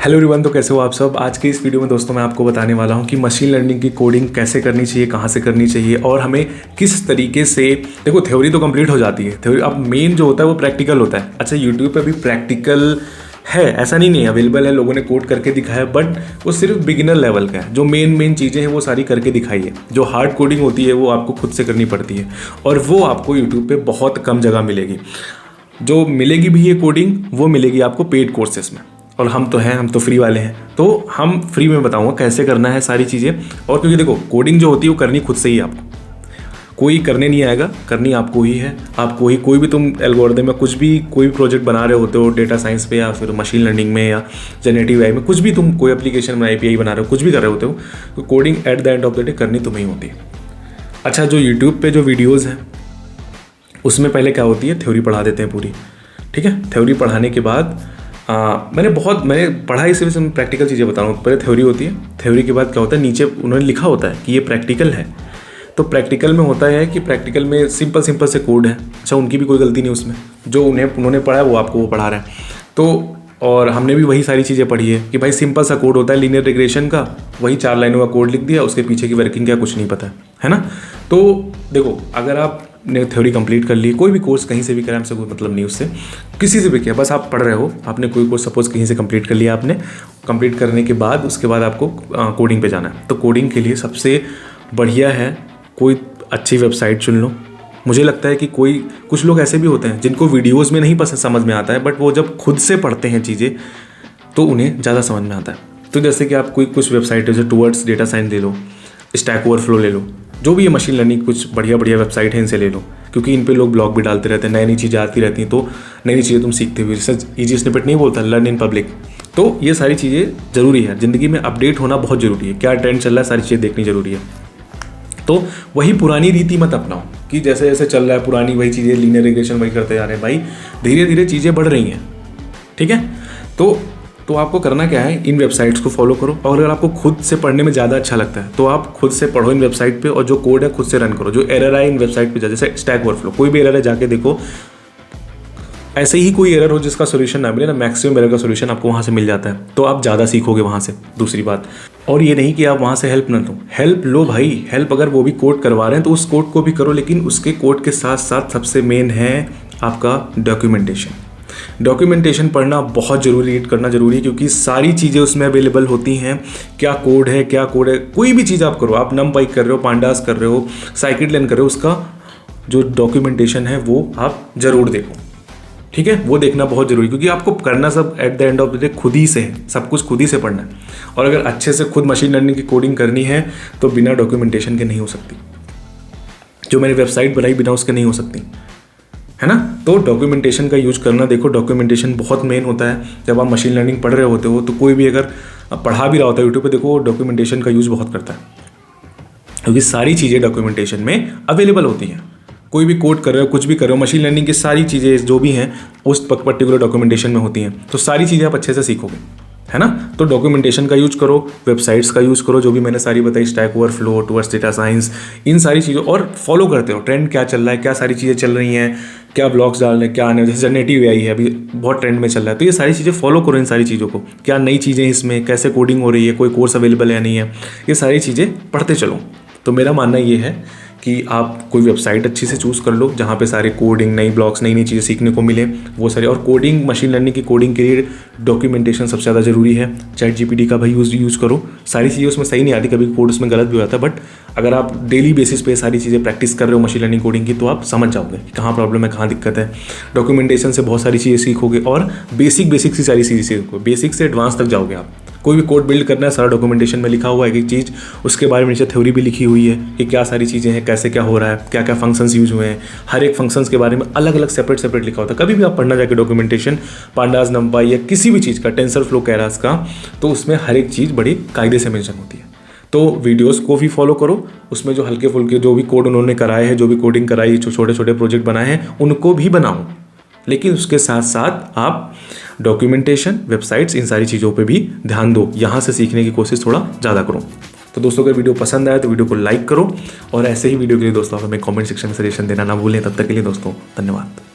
Hello everyone, तो कैसे हो आप सब। आज के इस वीडियो में दोस्तों मैं आपको बताने वाला हूं कि मशीन लर्निंग की कोडिंग कैसे करनी चाहिए, कहां से करनी चाहिए और हमें किस तरीके से। देखो, थ्योरी तो कंप्लीट हो जाती है, थ्योरी अब मेन जो होता है वो प्रैक्टिकल होता है। अच्छा, यूट्यूब पे भी प्रैक्टिकल है, ऐसा नहीं अवेलेबल है, लोगों ने कोड करके दिखाया, बट वो सिर्फ बिगिनर लेवल का है। जो मेन चीज़ें हैं वो सारी करके दिखाई है। जो हार्ड कोडिंग होती है वो आपको खुद से करनी पड़ती है और वो आपको यूट्यूब पे बहुत कम जगह मिलेगी। जो मिलेगी भी ये कोडिंग वो मिलेगी आपको पेड कोर्सेस में, और हम तो फ्री वाले हैं, तो हम फ्री में बताऊंगा कैसे करना है सारी चीज़ें। और क्योंकि देखो, कोडिंग जो होती है वो करनी खुद से ही आपको, कोई करने नहीं आएगा, करनी आपको ही है। आपको ही कोई भी तुम एल्गोरिथम में कुछ भी कोई भी प्रोजेक्ट बना रहे होते हो, डेटा साइंस पे या फिर मशीन लर्निंग में या जनरेटिव एआई में, कुछ भी तुम कोई एप्लीकेशन में API बना रहे हो, कुछ भी कर रहे होते हो, तो coding at the end of the day करनी तुम्हें ही होती है। अच्छा, जो यूट्यूब पे जो वीडियोज़ हैं उसमें पहले क्या होती है, थ्योरी पढ़ा देते हैं पूरी, ठीक है। थ्योरी पढ़ाने के बाद मैंने पढ़ा, इस वजह से मैं प्रैक्टिकल चीज़ें बता रहा हूँ। पहले थ्योरी होती है, थ्योरी के बाद क्या होता है, नीचे उन्होंने लिखा होता है कि ये प्रैक्टिकल है। तो प्रैक्टिकल में होता है कि प्रैक्टिकल में सिंपल से कोड है। अच्छा, उनकी भी कोई गलती नहीं उसमें, जो उन्होंने पढ़ा है वो आपको वो पढ़ा रहे हैं। तो और हमने भी वही सारी चीज़ें पढ़ी है कि भाई सिंपल सा कोड होता है लीनियर रिग्रेशन का, वही 4 लाइनों का कोड लिख दिया, उसके पीछे की वर्किंग क्या कुछ नहीं पता है ना। तो देखो, अगर आपने थ्योरी कंप्लीट कर ली, कोई भी कोर्स कहीं से भी करें, हमसे कोई मतलब नहीं उससे, किसी से भी किया, बस आप पढ़ रहे हो, आपने कोई कोर्स सपोज कहीं से कंप्लीट कर लिया, आपने कंप्लीट करने के बाद उसके बाद आपको कोडिंग पे जाना है। तो कोडिंग के लिए सबसे बढ़िया है कोई अच्छी वेबसाइट चुन लो। मुझे लगता है कि कुछ लोग ऐसे भी होते हैं जिनको वीडियोज़ में नहीं पसंद समझ में आता है, बट वो जब खुद से पढ़ते हैं चीज़ें तो उन्हें ज़्यादा समझ में आता है। तो जैसे कि आप कुछ वेबसाइट है, जैसे टूवर्ड्स डेटा साइंस ले लो, स्टैक ओवरफ्लो ले लो, जो भी ये मशीन लर्निंग कुछ बढ़िया वेबसाइट है, इनसे ले लो, क्योंकि इन पे लोग ब्लॉग भी डालते रहते हैं, नई चीज़ें आती रहती हैं, तो नई चीज़ें तुम सीखते हुए, जैसे ईजी स्निपेट नहीं बोलता, लर्न इन पब्लिक। तो ये सारी चीज़ें ज़रूरी है, ज़िंदगी में अपडेट होना बहुत ज़रूरी है, क्या ट्रेंड चल रहा है सारी चीज़ें देखनी ज़रूरी है। तो वही पुरानी रीति मत अपनाओ कि जैसे जैसे चल रहा है पुरानी वही चीज़ें, लीनियर रिग्रेशन वही करते जा रहे हैं। भाई धीरे धीरे चीज़ें बढ़ रही हैं, ठीक है। तो आपको करना क्या है, इन वेबसाइट्स को फॉलो करो, और अगर आपको खुद से पढ़ने में ज़्यादा अच्छा लगता है तो आप खुद से पढ़ो इन वेबसाइट पे, और जो कोड है खुद से रन करो। जो एरर आए इन वेबसाइट पे, जैसे स्टैक ओवरफ्लो, कोई भी एरर है जाके देखो। ऐसे ही कोई एरर हो जिसका सोल्यूशन ना मिले ना, मैक्सिमम एरर का सोल्यूशन आपको वहाँ से मिल जाता है, तो आप ज़्यादा सीखोगे वहाँ से। दूसरी बात, और ये नहीं कि आप वहाँ से हेल्प ना लो, हेल्प लो भाई, हेल्प अगर वो भी कोड करवा रहे हैं तो उस कोड को भी करो, लेकिन उसके कोड के साथ साथ सबसे मेन है आपका डॉक्यूमेंटेशन पढ़ना बहुत ज़रूरी, रीड करना ज़रूरी है, क्योंकि सारी चीज़ें उसमें अवेलेबल होती हैं। क्या कोड है, कोई भी चीज़ आप करो, आप नमपाई कर रहे हो, पांडास कर रहे हो, साइकिट-लेन कर रहे हो, उसका जो डॉक्यूमेंटेशन है वो आप ज़रूर देखो, ठीक है। वो देखना बहुत ज़रूरी, क्योंकि आपको करना सब at the end of the day खुद ही से है, सब कुछ खुद ही से पढ़ना है। और अगर अच्छे से खुद मशीन लर्निंग की कोडिंग करनी है तो बिना डॉक्यूमेंटेशन के नहीं हो सकती। जो मैंने वेबसाइट बनाई बिना उसके नहीं हो सकती, है ना। तो डॉक्यूमेंटेशन का यूज करना, देखो डॉक्यूमेंटेशन बहुत मेन होता है। जब आप मशीन लर्निंग पढ़ रहे होते हो तो कोई भी अगर पढ़ा भी रहा होता है यूट्यूब पे, देखो डॉक्यूमेंटेशन का यूज़ बहुत करता है, क्योंकि सारी चीज़ें डॉक्यूमेंटेशन में अवेलेबल होती हैं। कोई भी कोड कर रहे हो, कुछ भी कर रहे हो, मशीन लर्निंग की सारी चीज़ें जो भी हैं उस पर्टिकुलर डॉक्यूमेंटेशन में होती हैं, तो सारी चीज़ें आप अच्छे से सीखोगे, है ना। तो डॉक्यूमेंटेशन का यूज करो, वेबसाइट्स का यूज़ करो, जो भी मैंने सारी बताई, Stack Overflow, Towards Data Science, इन सारी चीज़ों, और फॉलो करते हो ट्रेंड क्या चल रहा है, क्या सारी चीज़ें चल रही हैं, क्या ब्लॉग्स डाल रहे हैं, क्या आने, जैसे जनरेटिव एआई है अभी बहुत ट्रेंड में चल रहा है, तो ये सारी चीज़ें फॉलो करो। इन सारी चीज़ों को, क्या नई चीज़ें इसमें, कैसे कोडिंग हो रही है, कोई कोर्स अवेलेबल है या नहीं है, ये सारी चीज़ें पढ़ते चलो। तो मेरा मानना ये है कि आप कोई वेबसाइट अच्छी से चूज़ कर लो जहाँ पे सारे कोडिंग, नई ब्लॉग्स, नई चीज़ें सीखने को मिले, वो सारे। और कोडिंग, मशीन लर्निंग की कोडिंग के लिए डॉक्यूमेंटेशन सबसे ज़्यादा ज़रूरी है। ChatGPT का भाई यूज़ करो, सारी चीज़ें उसमें सही नहीं आती, कभी कोड उसमें गलत भी हो जाता है, बट अगर आप डेली बेसिस पे सारी चीज़ें प्रैक्टिस कर रहे हो मशीन लर्निंग कोडिंग की, तो आप समझ जाओगे कि कहाँ प्रॉब्लम है, कहाँ दिक्कत है। डॉक्यूमेंटेशन से बहुत सारी चीज़ें सीखोगे, और बेसिक सी सारी चीज़ें सीखोगे, बेसिक से एडवांस तक जाओगे आप। कोई भी कोड बिल्ड करना है, सारा डॉक्यूमेंटेशन में लिखा हुआ है, एक चीज़, उसके बारे में नीचे थ्योरी भी लिखी हुई है कि क्या सारी चीज़ें हैं, कैसे क्या हो रहा है, क्या क्या फंक्शंस यूज हुए हैं, हर एक फंक्शंस के बारे में अलग अलग सेपरेट लिखा होता है। कभी भी आप पढ़ना जाके डॉक्यूमेंटेशन, पांडास, नमपाई या किसी भी चीज़ का, टेंसरफ्लो, केरास का, तो उसमें हर एक चीज़ बड़ी कायदे से मेंशन होती है। तो वीडियोस को भी फॉलो करो, उसमें जो हल्के फुल्के जो भी कोड उन्होंने कराए हैं, जो भी कोडिंग कराई, जो छोटे प्रोजेक्ट बनाए हैं, उनको भी बनाओ, लेकिन उसके साथ साथ आप डॉक्यूमेंटेशन, वेबसाइट्स, इन सारी चीज़ों पे भी ध्यान दो। यहाँ से सीखने की कोशिश थोड़ा ज़्यादा करो। तो दोस्तों, अगर वीडियो पसंद आया तो वीडियो को लाइक करो, और ऐसे ही वीडियो के लिए दोस्तों आप हमें कमेंट सेक्शन में सजेशन देना ना भूलें। तब तक के लिए दोस्तों धन्यवाद।